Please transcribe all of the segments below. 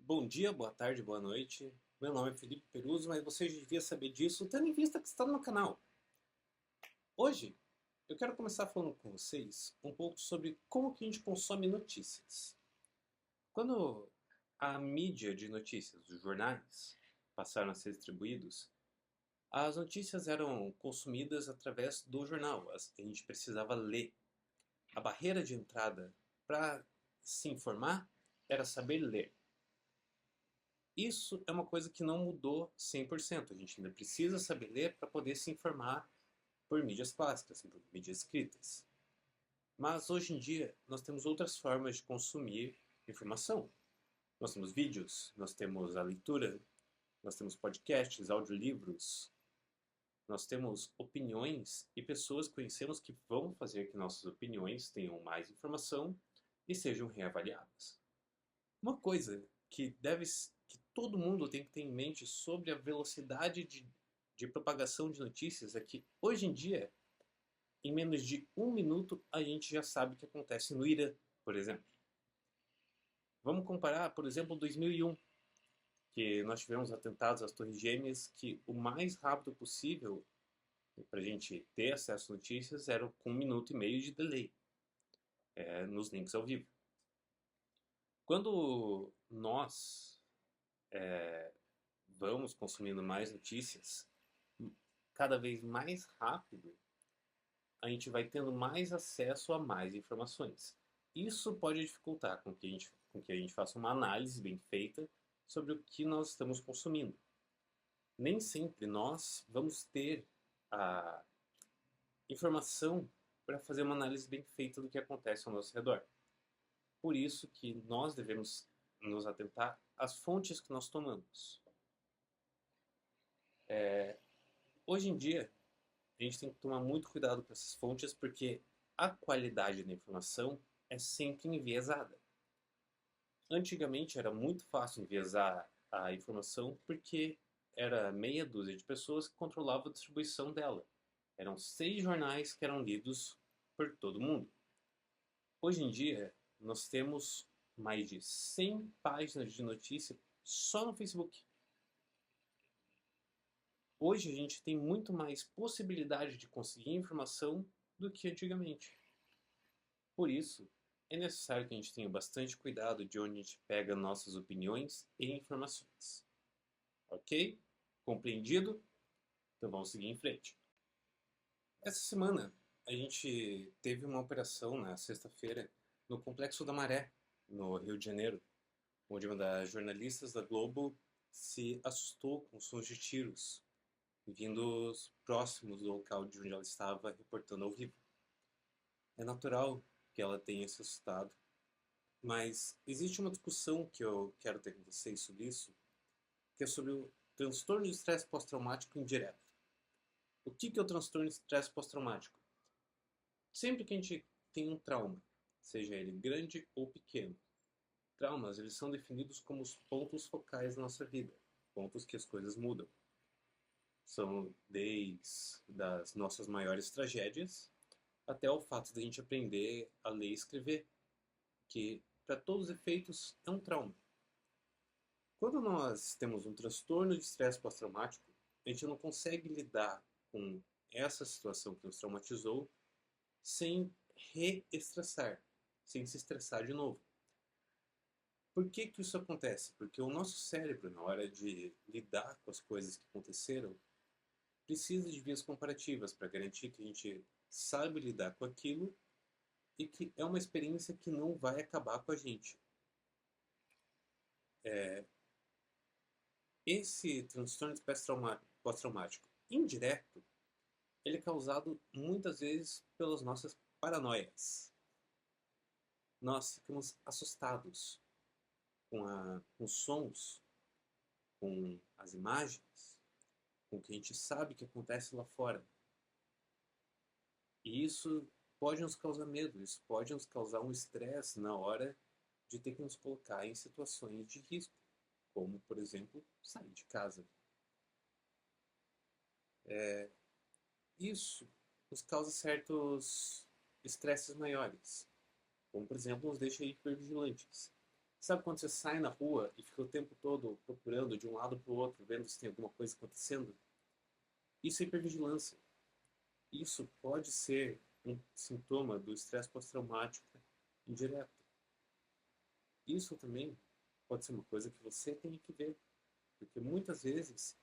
Bom dia, boa tarde, boa noite. Meu nome é Felipe Peruso, mas você já devia saber disso, tendo em vista que está no canal. Hoje, eu quero começar falando com vocês um pouco sobre como que a gente consome notícias. Quando a mídia de notícias, os jornais, passaram a ser distribuídos, as notícias eram consumidas através do jornal. A gente precisava ler. A barreira de entrada para se informar era saber ler. Isso é uma coisa que não mudou 100%. A gente ainda precisa saber ler para poder se informar por mídias clássicas, por mídias escritas. Mas hoje em dia nós temos outras formas de consumir informação. Nós temos vídeos, nós temos a leitura, nós temos podcasts, audiolivros, nós temos opiniões e pessoas que conhecemos que vão fazer que nossas opiniões tenham mais informação e sejam reavaliadas. Uma coisa que todo mundo tem que ter em mente sobre a velocidade de propagação de notícias é que hoje em dia, em menos de um minuto, a gente já sabe o que acontece no Irã, por exemplo. Vamos comparar, por exemplo, 2001, que nós tivemos atentados às Torres Gêmeas, que o mais rápido possível para a gente ter acesso a notícias era com 1 minuto e meio de delay nos links ao vivo. Quando nós vamos consumindo mais notícias, cada vez mais rápido, a gente vai tendo mais acesso a mais informações. Isso pode dificultar com que a gente faça uma análise bem feita sobre o que nós estamos consumindo. Nem sempre nós vamos ter a informação para fazer uma análise bem feita do que acontece ao nosso redor. Por isso que nós devemos nos atentar às fontes que nós tomamos. Hoje em dia, a gente tem que tomar muito cuidado com essas fontes porque a qualidade da informação é sempre enviesada. Antigamente era muito fácil enviesar a informação porque era meia dúzia de pessoas que controlavam a distribuição dela. Eram 6 jornais que eram lidos por todo mundo. Hoje em dia, nós temos mais de 100 páginas de notícia só no Facebook. Hoje a gente tem muito mais possibilidade de conseguir informação do que antigamente. Por isso, é necessário que a gente tenha bastante cuidado de onde a gente pega nossas opiniões e informações. Ok? Compreendido? Então vamos seguir em frente. Essa semana a gente teve uma operação na sexta-feira no Complexo da Maré, no Rio de Janeiro, onde uma das jornalistas da Globo se assustou com sons de tiros vindos próximos do local de onde ela estava reportando ao vivo. É natural que ela tenha se assustado, mas existe uma discussão que eu quero ter com vocês sobre isso, que é sobre o transtorno de estresse pós-traumático indireto. O que é o transtorno de estresse pós-traumático? Sempre que a gente tem um trauma, seja ele grande ou pequeno, traumas eles são definidos como os pontos focais da nossa vida, pontos que as coisas mudam. São desde das nossas maiores tragédias até o fato de a gente aprender a ler e escrever, que para todos os efeitos é um trauma. Quando nós temos um transtorno de estresse pós-traumático, a gente não consegue lidar com essa situação que nos traumatizou sem reestressar, sem se estressar de novo. Por que que isso acontece? Porque o nosso cérebro, na hora de lidar com as coisas que aconteceram, precisa de vias comparativas para garantir que a gente sabe lidar com aquilo e que é uma experiência que não vai acabar com a gente. Esse transtorno de estresse pós-traumático indireto, ele é causado muitas vezes pelas nossas paranoias. Nós ficamos assustados com os sons, com as imagens, com o que a gente sabe que acontece lá fora. E isso pode nos causar medo, isso pode nos causar um estresse na hora de ter que nos colocar em situações de risco, como, por exemplo, sair de casa. Isso nos causa certos estresses maiores, como, por exemplo, nos deixa hipervigilantes. Sabe quando você sai na rua e fica o tempo todo procurando de um lado para o outro, vendo se tem alguma coisa acontecendo? Isso é hipervigilância. Isso pode ser um sintoma do estresse pós-traumático indireto. Isso também pode ser uma coisa que você tem que ver, porque muitas vezes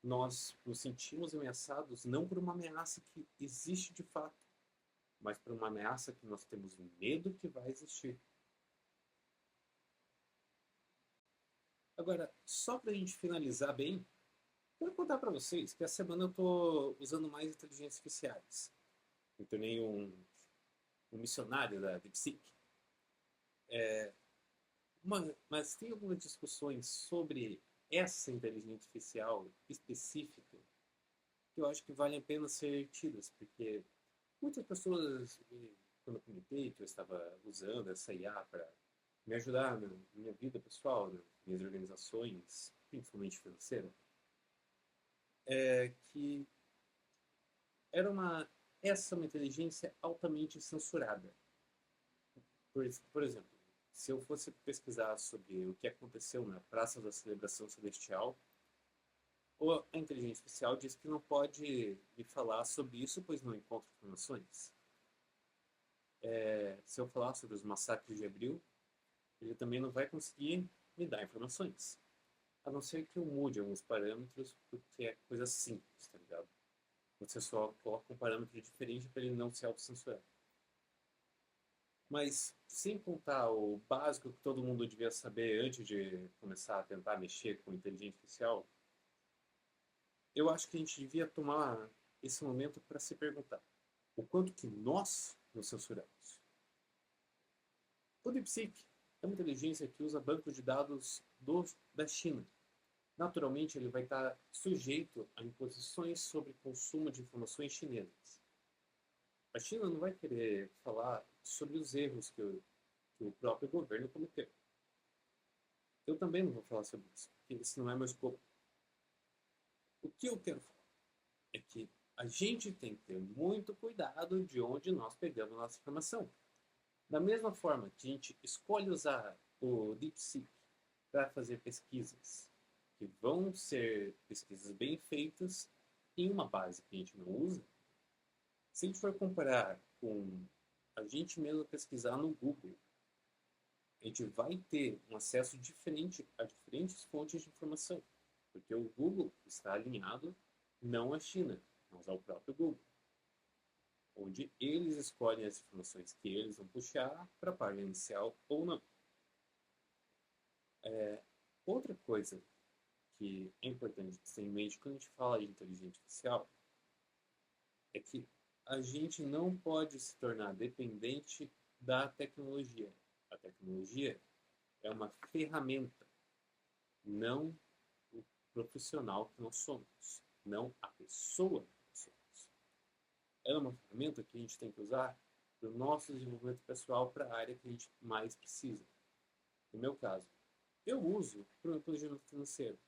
nós nos sentimos ameaçados não por uma ameaça que existe de fato, mas por uma ameaça que nós temos medo que vai existir. Agora, só para a gente finalizar bem, quero contar para vocês que essa semana eu estou usando mais inteligências artificiais. Eu tornei um missionário da DeepSeek. Mas tem algumas discussões sobre essa inteligência artificial específica que eu acho que valem a pena ser tidas, porque muitas pessoas, quando eu comentei que eu estava usando essa IA para me ajudar na minha vida pessoal, nas minhas organizações, principalmente financeira, que era essa é uma inteligência altamente censurada. Por exemplo, se eu fosse pesquisar sobre o que aconteceu na Praça da Celebração Celestial, ou a inteligência artificial diz que não pode me falar sobre isso, pois não encontra informações. Se eu falar sobre os massacres de abril, ele também não vai conseguir me dar informações. A não ser que eu mude alguns parâmetros, porque é coisa simples, tá ligado? Você só coloca um parâmetro diferente para ele não se autocensurar. Mas, sem contar o básico que todo mundo devia saber antes de começar a tentar mexer com inteligência artificial, eu acho que a gente devia tomar esse momento para se perguntar o quanto que nós nos censuramos. O DeepSeek é uma inteligência que usa bancos de dados da China. Naturalmente, ele vai estar sujeito a imposições sobre consumo de informações chinesas. A China não vai querer falar sobre os erros que o próprio governo cometeu. Eu também não vou falar sobre isso, porque esse não é meu escopo. O que eu quero falar é que a gente tem que ter muito cuidado de onde nós pegamos nossa informação. Da mesma forma que a gente escolhe usar o DeepSeek para fazer pesquisas que vão ser pesquisas bem feitas em uma base que a gente não usa, se a gente for comparar com a gente mesmo pesquisar no Google, a gente vai ter um acesso diferente a diferentes fontes de informação, porque o Google está alinhado não à China, mas ao próprio Google, onde eles escolhem as informações que eles vão puxar para a página inicial ou não. Outra coisa que é importante ter em mente quando a gente fala de inteligência artificial é que a gente não pode se tornar dependente da tecnologia. A tecnologia é uma ferramenta, não o profissional que nós somos, não a pessoa que nós somos. Ela é uma ferramenta que a gente tem que usar para o nosso desenvolvimento pessoal, para a área que a gente mais precisa. No meu caso, eu uso para o meu planejamento financeiro.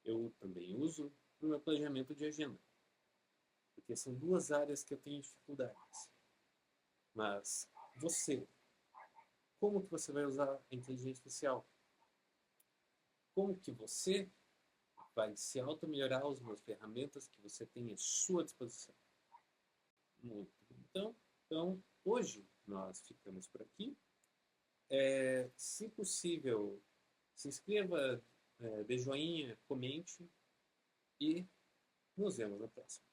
Eu também uso para o meu planejamento de agenda. Porque são duas áreas que eu tenho dificuldades. Mas você, como que você vai usar a inteligência artificial? Como que você vai se auto-melhorar usando as ferramentas que você tem à sua disposição? Muito bem. Então, hoje nós ficamos por aqui. Se possível, se inscreva, dê joinha, comente e nos vemos na próxima.